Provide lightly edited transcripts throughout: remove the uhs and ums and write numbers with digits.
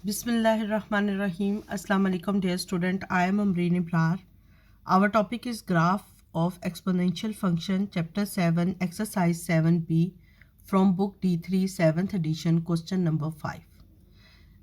Bismillahirrahmanirrahim. Assalamu alaikum dear student. I am Amreen Ibrar. Our topic is graph of exponential function chapter 7 exercise 7b from book D3 7th edition question number 5.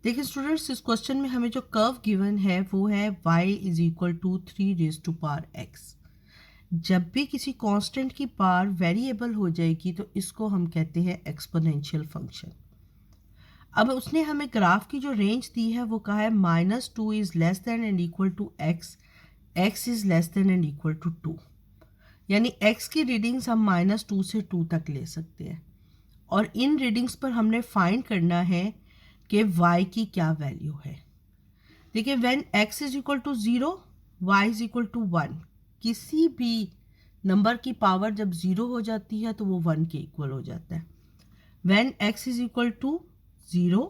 देखिए students इस question में हमें जो curve given है वो है y is equal to 3 raise to power x. जब भी किसी कांस्टेंट की पावर वेरिएबल हो जाएगी तो इसको हम कहते हैं एक्सपोनेंशियल फंक्शन. अब उसने हमें ग्राफ की जो रेंज दी है वो कहा है -2 is less than and equal to x, x is less than and equal to 2. यानी x की रीडिंग्स हम -2 से 2 तक ले सकते हैं और इन रीडिंग्स पर हमने फाइंड करना है कि y की क्या वैल्यू है. देखिए when x is equal to 0, y is equal to 1. किसी भी नंबर की पावर जब 0 हो जाती है तो वो 1 के इक्वल हो जाता है. When x is equal to 0,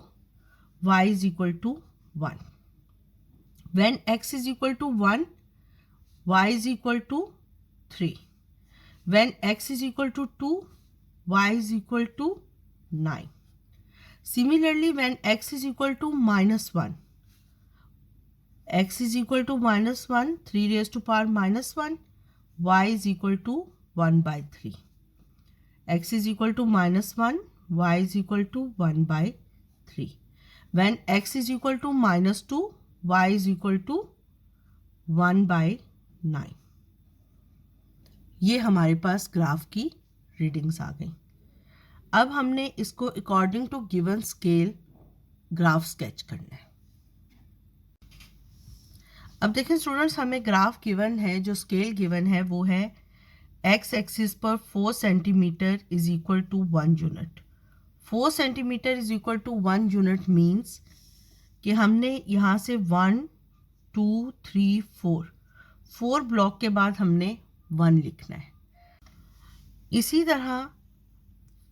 y is equal to 1. When x is equal to 1, y is equal to 3. When x is equal to 2, y is equal to 9. Similarly, when x is equal to -1, x is equal to -1, 3 raised to power -1, y is equal to 1 by 3. X is equal to -1, y is equal to 1 by 3. When x is equal to -2, y is equal to 1 by 9. ये हमारे पास graph की readings आ गई. अब हमने इसको according to given scale graph sketch करना है. अब देखें स्टूडेंट्स, हमें ग्राफ गिवन है, जो स्केल गिवन है वो है x एक्सिस पर 4 centimetre is equal to 1 unit. 4 centimetre is equal to 1 unit means कि हमने यहाँ से 1 2 3 4 ब्लॉक के बाद हमने 1 लिखना है. इसी तरह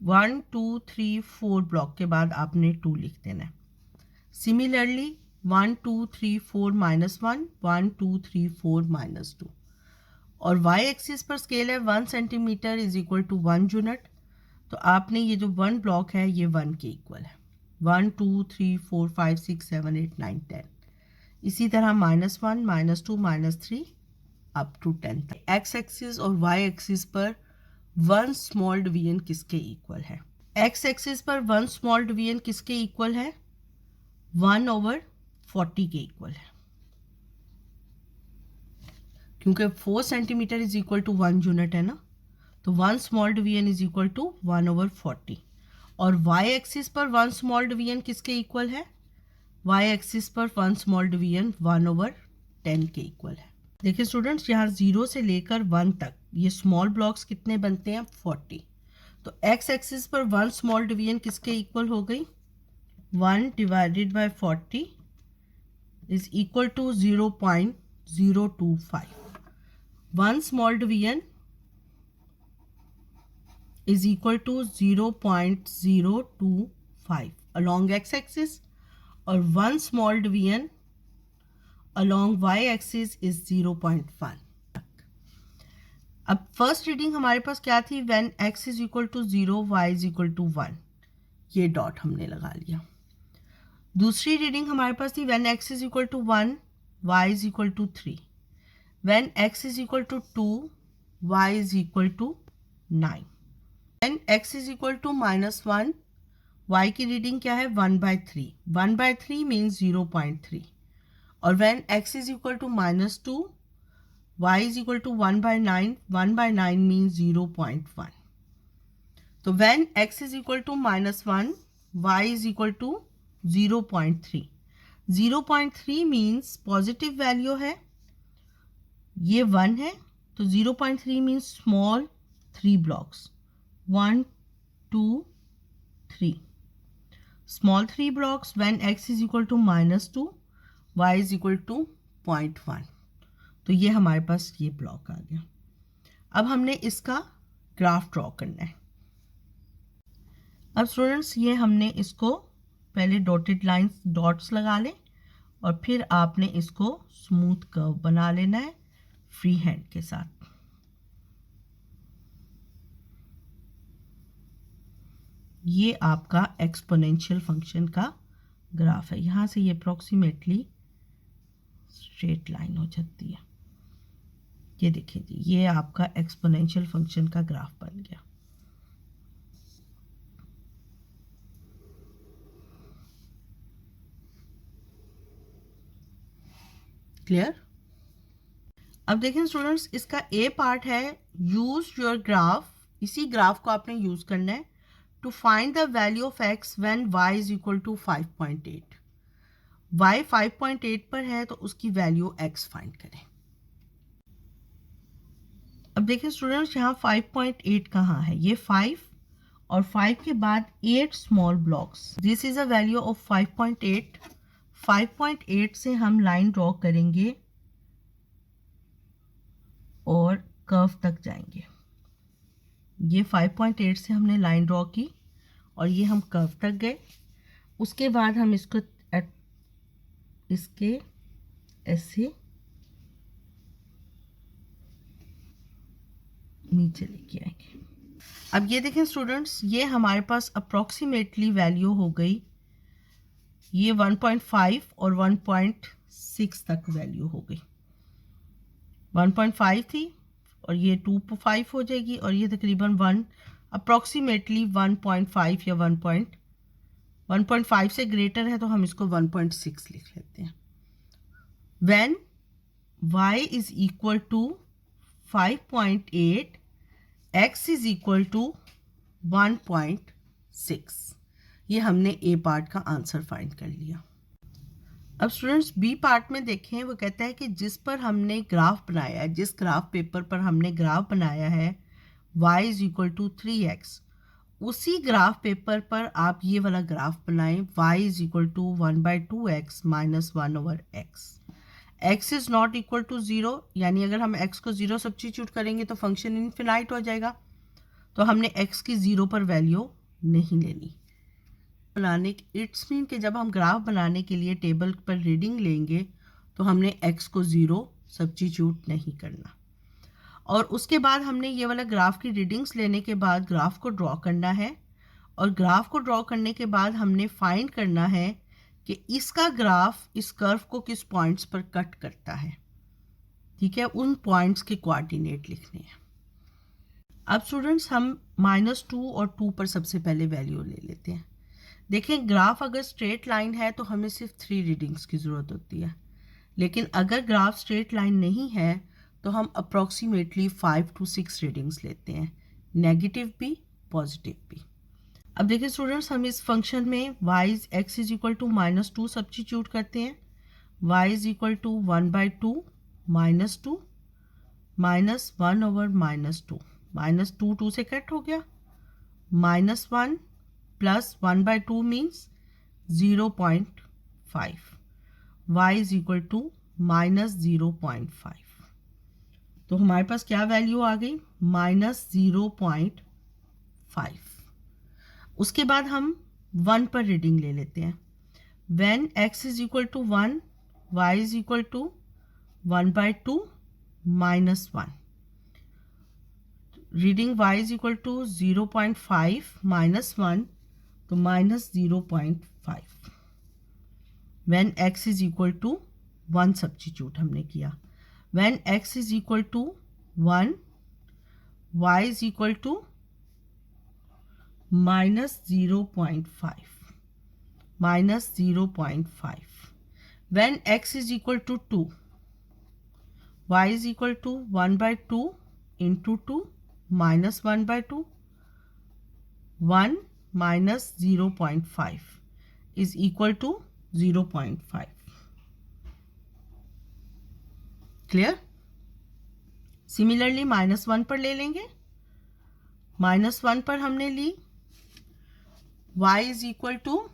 1 2 3 4 ब्लॉक के बाद आपने 2 लिख देना है. सिमिलरली 1 2 3 4 -1 1 2 3 4 -2. और y एक्सिस पर स्केल है 1 centimetre is equal to 1 unit. तो आपने ये जो 1 ब्लॉक है ये 1 के इक्वल है. 1 2 3 4 5 6 7 8 9 10. इसी तरह -1 -2 -3 अप टू 10 तक. एक्स एक्सिस और वाई एक्सिस पर 1 स्मॉल डिवीजन किसके इक्वल है? एक्स एक्सिस पर 1 स्मॉल डिवीजन किसके इक्वल है? 1/40 के इक्वल है, क्योंकि 4 centimetre is equal to 1 unit है ना. तो 1 small division is equal to 1/40. और y एक्सिस पर 1 स्मॉल डिवीजन किसके इक्वल है? y एक्सिस पर 1 स्मॉल डिवीजन 1/10 के इक्वल है. देखिए स्टूडेंट्स, यहाँ 0 से लेकर 1 तक ये स्मॉल ब्लॉक्स कितने बनते हैं? 40. तो x एक्सिस पर 1 स्मॉल डिवीजन किसके इक्वल हो गई? 1 divided by 40 is equal to 0.025. 1 small division is equal to 0.025 along x-axis और 1 small division along y-axis is 0.1. अब फर्स्ट रीडिंग हमारे पास क्या थी? when x is equal to 0, y is equal to 1. ये dot हमने लगा लिया. दूसरी रीडिंग हमारे पास थी when x is equal to 1, y is equal to 3. when x is equal to 2, y is equal to 9. When x is equal to -1, y की reading क्या है? 1/3. 1/3 मीन्स 0.3. और when x is equal to -2, y is equal to 1/9. 1/9 means 0.1. तो when x is equal to -1, y is equal to 0.3. 0.3 means positive value है, ये 1 है, तो 0.3 means small 3 blocks. 1 2 3 small 3 blocks when x is equal to -2, y is equal to 0.1. तो ये हमारे पास ये block आ गया. अब हमने इसका ग्राफ ड्रॉ करना है. अब स्टूडेंट्स, ये हमने इसको पहले डॉटेड लाइंस डॉट्स लगा लें और फिर आपने इसको स्मूथ कर्व बना लेना है फ्री हैंड के साथ. ये आपका एक्सपोनेंशियल फंक्शन का ग्राफ है। यहाँ से ये अप्रॉक्सीमेटली स्ट्रेट लाइन हो जाती है। ये देखिए जी, ये आपका एक्सपोनेंशियल फंक्शन का ग्राफ बन गया। क्लियर? अब देखें स्टूडेंट्स, इसका ए पार्ट है यूज योर ग्राफ। इसी ग्राफ को आपने यूज करना है to find the value of x when y is equal to 5.8। y 5.8 पर है तो उसकी वैल्यू x फाइंड करें। अब देखिए स्टूडेंट्स, यहाँ 5.8 कहाँ है? ये 5 और 5 के बाद 8 small blocks. This is a value of 5.8। 5.8 से हम लाइन ड्रॉ करेंगे और कर्व तक जाएंगे। ये 5.8 से हमने लाइन ड्रॉ की और ये हम कर्व तक गए। उसके बाद हम इसके ऐसे नीचे लेके आएंगे। अब ये देखें स्टूडेंट्स, ये हमारे पास अप्रॉक्सीमेटली वैल्यू हो गई, ये 1.5 और 1.6 तक वैल्यू हो गई। 1.5 थी और ये 2.5 हो जाएगी और ये तकरीबन 1 अप्रॉक्सीमेटली 1.5 या 1.5 से ग्रेटर है तो हम इसको 1.6 लिख लेते हैं। When y is equal to 5.8, x is equal to 1.6। ये हमने ए पार्ट का आंसर फाइंड कर लिया। अब स्टूडेंट्स बी पार्ट में देखें, वो कहता है कि जिस पर हमने ग्राफ बनाया है, जिस ग्राफ पेपर पर हमने ग्राफ बनाया है y is equal to 3x, उसी ग्राफ पेपर पर आप ये वाला ग्राफ बनाएं y is equal to 1/2x minus 1/x। x is not equal to 0, यानी अगर हम x को 0 सब्स्टिट्यूट करेंगे तो फंक्शन इनफिनाइट हो जाएगा, तो हमने x की 0 पर वैल्यू नहीं लेनी। इट्स मीन कि जब हम ग्राफ बनाने के लिए टेबल पर रीडिंग लेंगे तो हमने x को 0 सब्स्टिट्यूट नहीं करना। और उसके बाद हमने ये वाला ग्राफ की रीडिंग्स लेने के बाद ग्राफ को ड्रॉ करना है, और ग्राफ को ड्रॉ करने के बाद हमने फाइंड करना है कि इसका ग्राफ इस कर्व को किस पॉइंट्स पर कट करता है। ठीक है, उन पॉइंट्स के कोऑर्डिनेट लिखने हैं। अब स्टूडेंट्स हम -2 और 2 पर सबसे पहले वैल्यू ले लेते हैं। देखें, ग्राफ अगर स्ट्रेट लाइन है तो हमें सिर्फ 3 रीडिंग्स की ज़रूरत होती है, लेकिन अगर ग्राफ स्ट्रेट लाइन नहीं है तो हम अप्रॉक्सीमेटली 5 to 6 रीडिंग्स लेते हैं, नेगेटिव भी पॉजिटिव भी। अब देखिए स्टूडेंट्स, हम इस फंक्शन में x is equal to -2 substitute करते हैं। y is equal to 1/2 -2 minus 1/-2, -2 2 से कट हो गया, -1 plus 1/2 means 0.5। y is equal to -0.5। तो हमारे पास क्या वैल्यू आ गई? -0.5। उसके बाद हम 1 पर रीडिंग ले लेते हैं। When x is equal to 1, y is equal to 1/2 -1। Reading y is equal to 0.5 -1, तो -0.5। When x is equal to 1 substitute हमने किया। When x is equal to 1, y is equal to -0.5, -0.5। When x is equal to 2, y is equal to 1/2 into 2 minus 1/2, 1 minus 0.5 is equal to 0.5. Clear? Similarly -1 पर ले लेंगे। -1 पर हमने ली y is equal to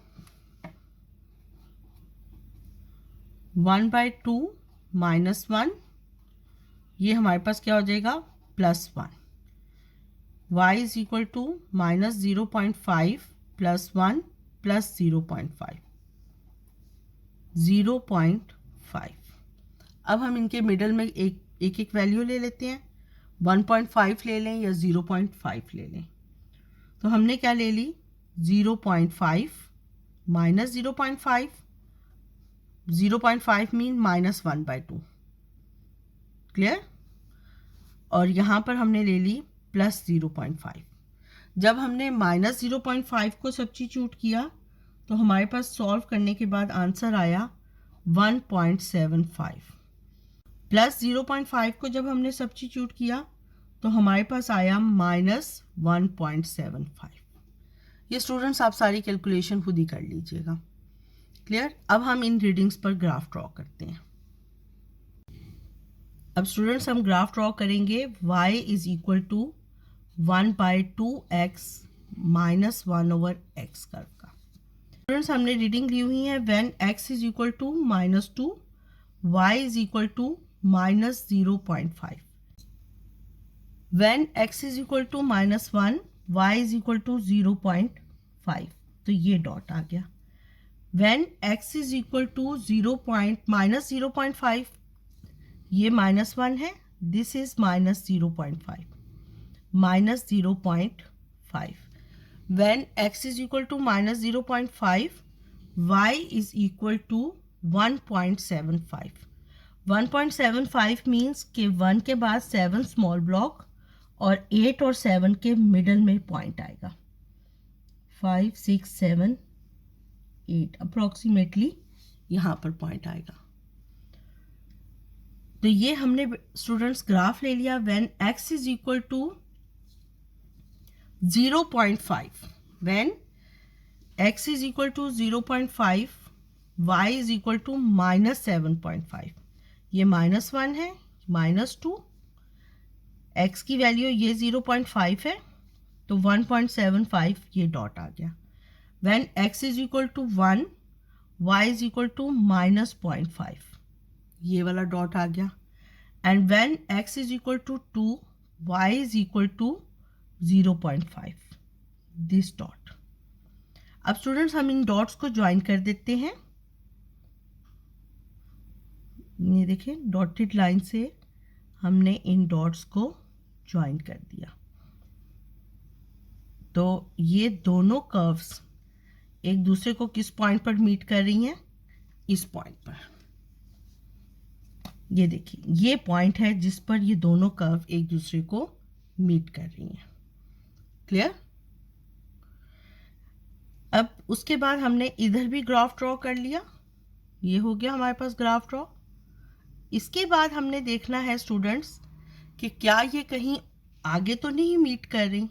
1/2 -1, ये हमारे पास क्या हो जाएगा? +1। y is equal to -0.5 +1 plus 0.5, 0.5। अब हम इनके मिडल में एक वैल्यू ले लेते हैं, 1.5 ले लें या 0.5 ले लें। तो हमने क्या ले ली? 0.5 माइनस 0.5, 0.5 मीन माइनस 1/2, क्लियर। और यहाँ पर हमने ले ली प्लस 0.5। जब हमने माइनस 0.5 को सब्स्टिट्यूट किया तो हमारे पास सॉल्व करने के बाद आंसर आया 1.75। प्लस 0.5 को जब हमने सब्स्टिट्यूट किया तो हमारे पास आया माइनस 1.75। ये स्टूडेंट्स आप सारी कैलकुलेशन खुद ही कर लीजिएगा, क्लियर। अब हम इन रीडिंग्स पर ग्राफ ड्रॉ करते हैं। अब स्टूडेंट्स हम ग्राफ ड्रॉ करेंगे y is equal to 1/2x minus 1/x curve का। स्टूडेंट्स हमने रीडिंग ली हुई है when x is equal to -2, y is equal to -0.5, when x is equal to -1, y is equal to 0.5, तो ये dot आ गया। When x is equal to -0.5, ये -1 है, this is -0.5, -0.5। When x is equal to -0.5, y is equal to 1.75। 1.75 means कि 1 के बाद 7 small block और 8 और 7 के मिडल में पॉइंट आएगा। 5, 6, 7, 8 अप्रोक्सीमेटली यहाँ पर पॉइंट आएगा। तो ये हमने स्टूडेंट्स ग्राफ ले लिया when x is equal to 0.5, when x is equal to 0.5, y is equal to -7.5, ये -1 है, -2, x की वैल्यू ये 0.5 है, तो 1.75 ये डॉट आ गया। When x is equal to 1, y is equal to -0.5, ये वाला डॉट आ गया। And when x is equal to 2, y is equal to 0.5, this dot. अब स्टूडेंट्स हम इन डॉट्स को ज्वाइन कर देते हैं। ये देखिए डॉटेड लाइन से हमने इन डॉट्स को ज्वाइन कर दिया, तो ये दोनों कर्व्स एक दूसरे को किस पॉइंट पर मीट कर रही हैं? इस पॉइंट पर। ये देखिए ये पॉइंट है जिस पर ये दोनों कर्व एक दूसरे को मीट कर रही हैं, क्लियर। अब उसके बाद हमने इधर भी ग्राफ ड्रॉ कर लिया, ये हो गया हमारे पास ग्राफ ड्रॉ। इसके बाद हमने देखना है स्टूडेंट्स कि क्या ये कहीं आगे तो नहीं मीट कर रही।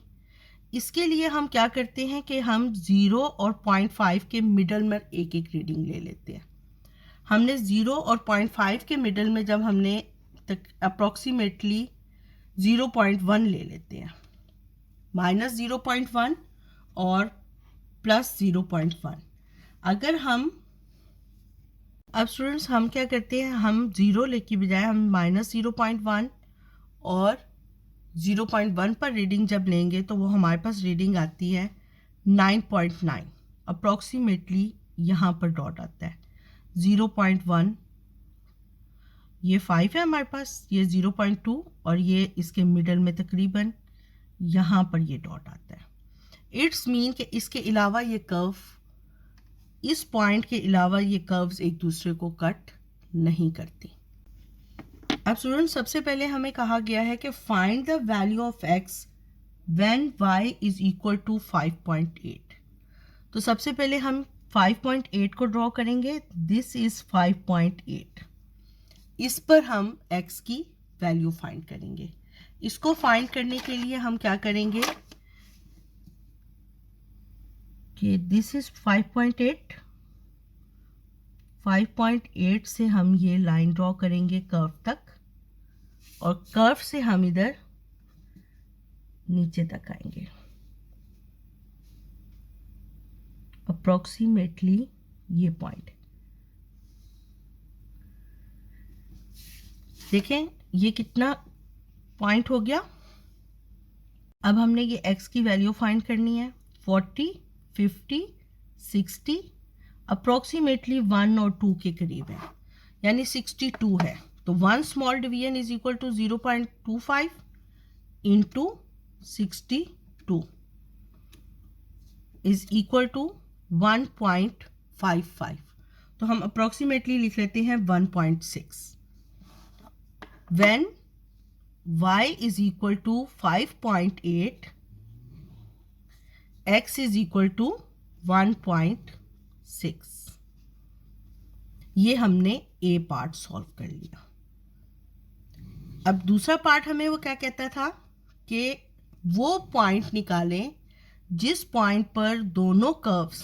इसके लिए हम क्या करते हैं कि हम 0 और 0.5 के मिडल में एक एक रीडिंग ले लेते हैं। हमने 0 और 0.5 के मिडल में जब हमने तक अप्रॉक्सीमेटली 0.1 ले लेते हैं, -0.1 और +0.1। अगर हम अब स्टूडेंट्स हम क्या करते हैं, हम 0 ले की बजाय हम -0.1 और 0.1 पर रीडिंग जब लेंगे तो वो हमारे पास रीडिंग आती है 9.9 अप्रॉक्सीमेटली। यहाँ पर डॉट आता है 0.1, ये 5 है हमारे पास, ये 0.2 और ये इसके मिडल में तकरीबन यहाँ पर ये डॉट आता है। इट्स मीन कि इसके अलावा ये कर्व, इस पॉइंट के अलावा ये कर्व्स एक दूसरे को कट नहीं करती। अब स्टूडेंट सबसे पहले हमें कहा गया है कि find the value of x when y is equal to 5.8। तो सबसे पहले हम 5.8 को ड्रॉ करेंगे, दिस इज 5.8। इस पर हम x की वैल्यू फाइंड करेंगे। इसको फाइंड करने के लिए हम क्या करेंगे कि दिस इज 5.8, 5.8 से हम ये लाइन ड्रॉ करेंगे कर्व तक और कर्व से हम इधर नीचे तक आएंगे अप्रोक्सीमेटली ये पॉइंट। देखें ये कितना पॉइंट हो गया। अब हमने ये x की वैल्यू फाइंड करनी है। 40, 50, 60 अप्रोक्सीमेटली 1 और 2 के करीब है, यानी 62 है। तो 1 small division is equal to 0.25 into 62 is equal to 1.55, तो हम अप्रोक्सीमेटली लिख लेते हैं 1.6. When y is equal to 5.8, x is equal to 1.6. ये हमने ए पार्ट सॉल्व कर लिया. अब दूसरा पार्ट हमें वो क्या कहता था कि वो पॉइंट निकालें जिस पॉइंट पर दोनों curves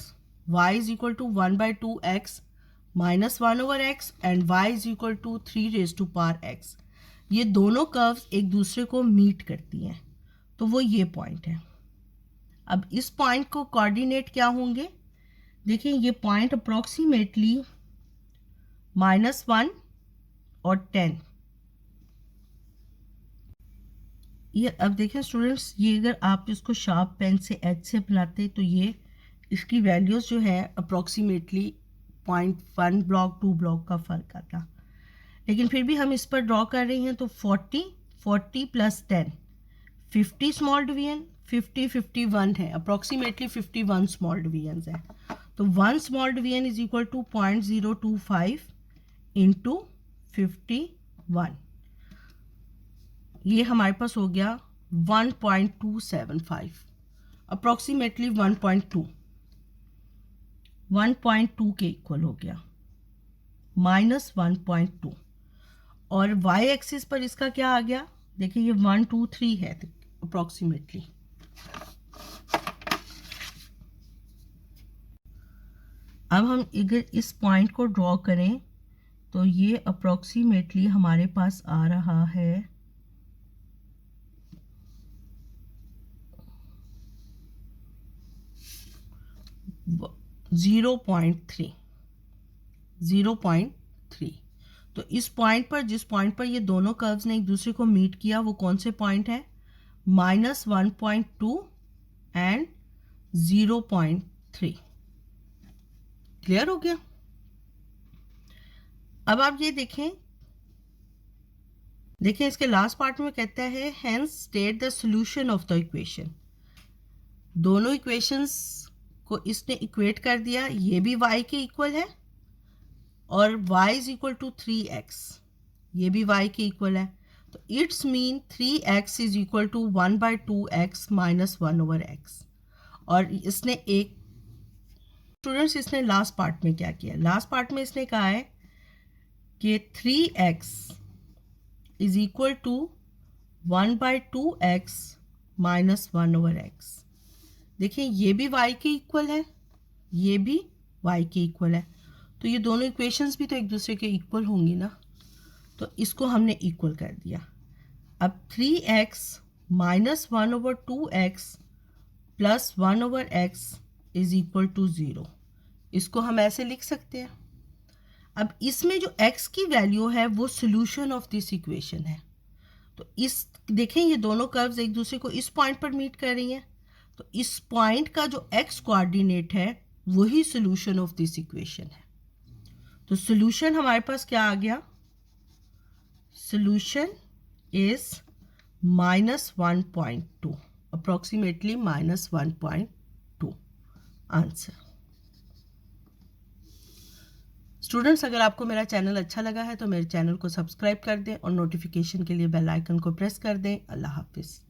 y is equal to 1/2x minus 1/x and y is equal to 3 raised to power x, ये दोनों कर्व्स एक दूसरे को मीट करती हैं, तो वो ये पॉइंट है. अब इस पॉइंट को कोऑर्डिनेट क्या होंगे? देखिए ये पॉइंट अप्रोक्सीमेटली -1 और 10. ये अब देखें स्टूडेंट्स, ये अगर आप इसको शार्प पेन से एच से बनाते तो ये इसकी वैल्यूज़ जो है अप्रोक्सीमेटली 0.1 ब्लॉक 2 ब्लॉक का फ़र्क आता, लेकिन फिर भी हम इस पर ड्रॉ कर रहे हैं. तो 40 प्लस 10 50 स्मॉल डिवीजन, 51 है, अप्रोक्सीमेटली 51 स्मॉल डिवीजन है. तो 1 small division is equal to 0.025 into 51. ये हमारे पास हो गया 1.275, अप्रोक्सीमेटली 1.2 के इक्वल हो गया, -1.2. और y एक्सिस पर इसका क्या आ गया? देखिए ये 1 2 3 है अप्रोक्सीमेटली. अब हम अगर इस पॉइंट को ड्रॉ करें तो ये अप्रोक्सीमेटली हमारे पास आ रहा है 0.3. तो इस पॉइंट पर, जिस पॉइंट पर ये दोनों कर्व्स ने एक दूसरे को मीट किया, वो कौन से पॉइंट है? -1.2 एंड 0.3. क्लियर हो गया? अब आप ये देखें इसके लास्ट पार्ट में कहता है hence state the solution of the equation. दोनों इक्वेशंस को इसने इक्वेट कर दिया, ये भी y के इक्वल है और y is equal to 3x, ये भी y के इक्वल है. तो it's mean 3x is equal to 1/2x minus 1/x. और इसने एक स्टूडेंट्स, इसने लास्ट पार्ट में क्या किया? लास्ट पार्ट में इसने कहा है कि 3x is equal to 1/2x minus 1/x. देखिए ये भी y के इक्वल है, ये भी y के इक्वल है, तो ये दोनों इक्वेशंस भी तो एक दूसरे के इक्वल होंगी ना, तो इसको हमने इक्वल कर दिया. अब 3x minus 1/2x plus 1/x is equal to 0, इसको हम ऐसे लिख सकते हैं. अब इसमें जो x की वैल्यू है वो सोल्यूशन ऑफ दिस इक्वेशन है. तो इस देखें ये दोनों कर्व्स एक दूसरे को इस पॉइंट पर मीट कर रही हैं, तो इस पॉइंट का जो x कोऑर्डिनेट है वही सोल्यूशन ऑफ दिस इक्वेशन है. तो सोल्यूशन हमारे पास क्या आ गया? Solution is -1.2, approximately -1.2 answer. Students, अगर आपको मेरा चैनल अच्छा लगा है तो मेरे चैनल को सब्सक्राइब कर दें और नोटिफिकेशन के लिए बेल आइकन को प्रेस कर दें. अल्लाह हाफिज़.